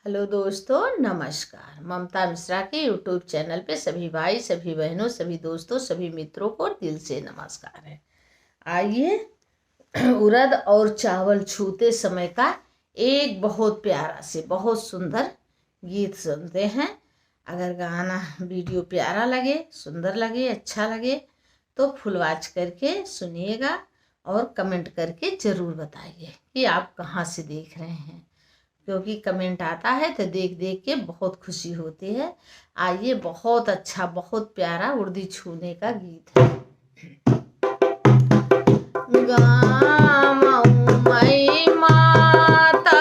Hello दोस्तों, नमस्कार। ममता मिश्रा के यूट्यूब चैनल पे सभी भाई, सभी बहनों, सभी दोस्तों, सभी मित्रों को दिल से नमस्कार है। आइए उड़द और चावल छूते समय का एक बहुत प्यारा से बहुत सुंदर गीत सुनते हैं। अगर गाना वीडियो प्यारा लगे, सुंदर लगे, अच्छा लगे तो फुल वॉच करके सुनिएगा और कमेंट करके ज़रूर बताइए कि आप कहाँ से देख रहे हैं, क्योंकि कमेंट आता है तो देख देख के बहुत खुशी होती है। आइए, बहुत अच्छा, बहुत प्यारा उड़दी छूने का गीत है। गामऊ मई माता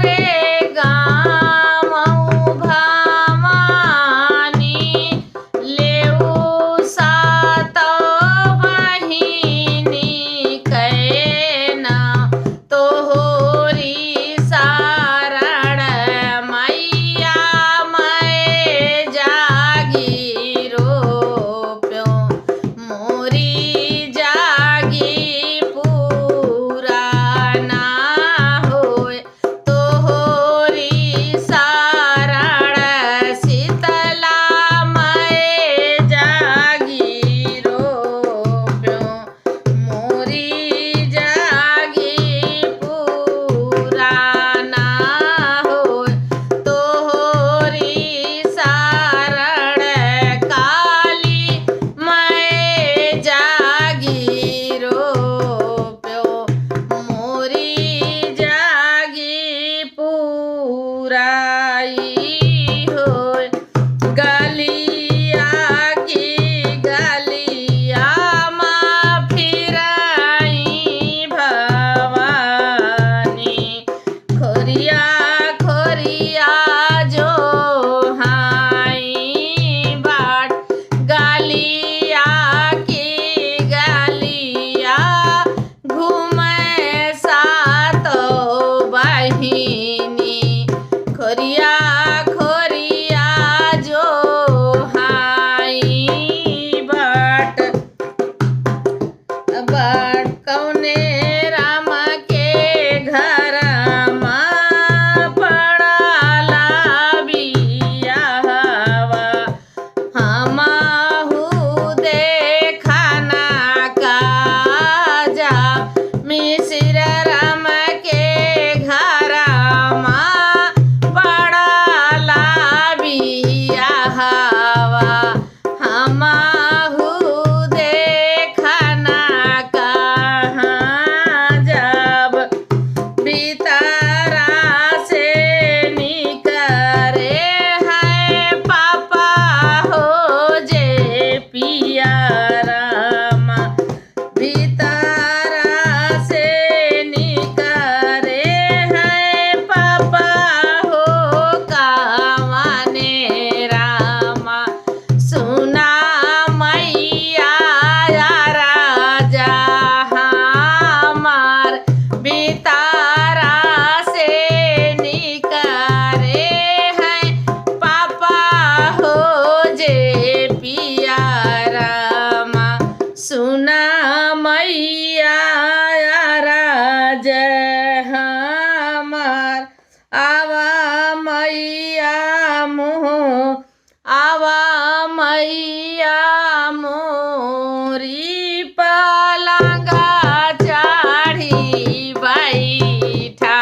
रे गामऊ भवानी, लेऊ सात बहिनी कैना तोहरी सारण मैया मैं जागी रोप्यो मोरी जागी पुराना होए तोहरी सारण शीतला मैं जागी रोप्यो मोरी जागी पुराना होए तोहरी सारण काली मैं जागी रोप्यो मोरी जागी पुराई होए गलिया की गलिया माँ फिराई भवानी, खोरिया खोरिया जो हाई बाट गलिया की गलिया घूमे सातो बहिनी, खोरिया खोरिया जो हाई बाट बाट कौने राम के घर माँ पड़ाला बियाहवा, हमहू देखना काजा मिसिर राम के घर माँ पड़ाला बियाहवा, हमहू देखना कहाँ जब भीतरा से निकरे है पापा हो जे पिया रामा, भीतरा से निकरे है पापा हो कावाने रामा, सुना मैया राजा हमार भीतरा से निकरे हैं पापा हो जे पिया रामा, सुना मैया राजा हमार, आवा मैया मोह आवा मैया मोरी पलंगा चाढ़ी बैठा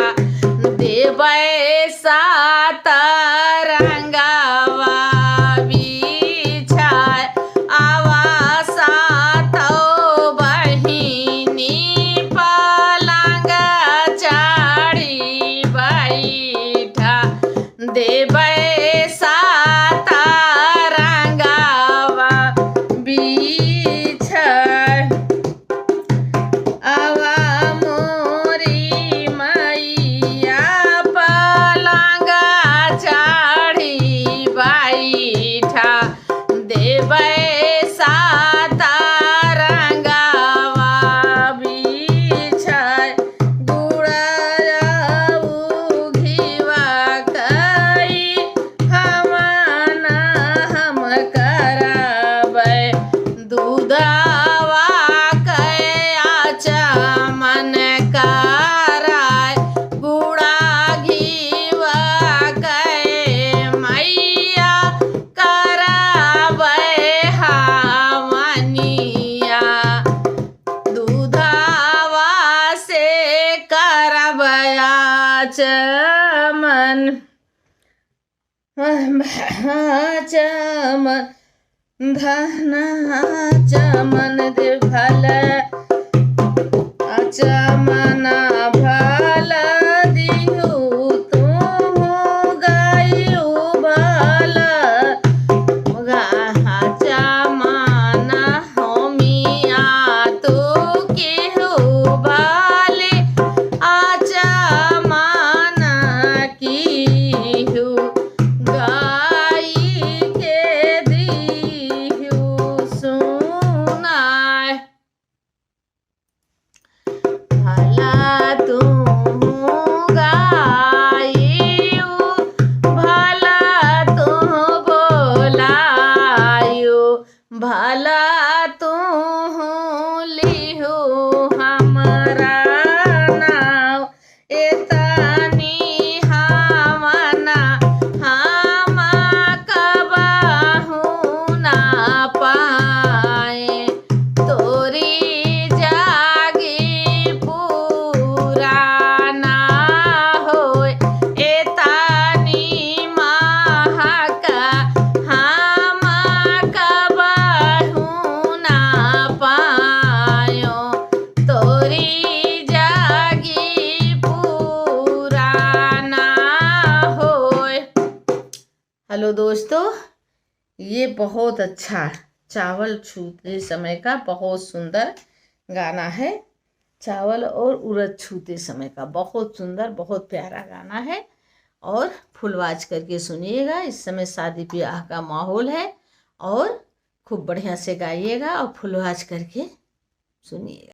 देबै सात रंगवा बिछाए, आवा सातो बहिनी पलंगा चाढ़ी बैठा देबै सात रंगवा बिछाए, आवा मोरी मैया पलंगा चाढ़ी बैठा देबै सात रंगवा बिछाए, गुड़ाऊ घिवा कई चमन चमन धना चमन दे भल चमन भल दिहु तुम गायु भल चमन होमिया तो केहु बाले चमन कीहु गाई के दिहु सुनाय भला तुम गायु भला तुम बोलायु भला तुम लिहु हमरा नाव एतनी हमना हम कबहु ना पाए तोरी जागी पुराना होय एतनी महक हम कबहु ना पायो तोरी जागी पुराना होय। हेलो दोस्तों, ये बहुत अच्छा चावल छूते समय का बहुत सुंदर गाना है। चावल और उड़द छूते समय का बहुत सुंदर बहुत प्यारा गाना है और फुलवाज करके सुनिएगा। इस समय शादी ब्याह का माहौल है और खूब बढ़िया से गाइएगा और फुलवाज करके सुनिएगा।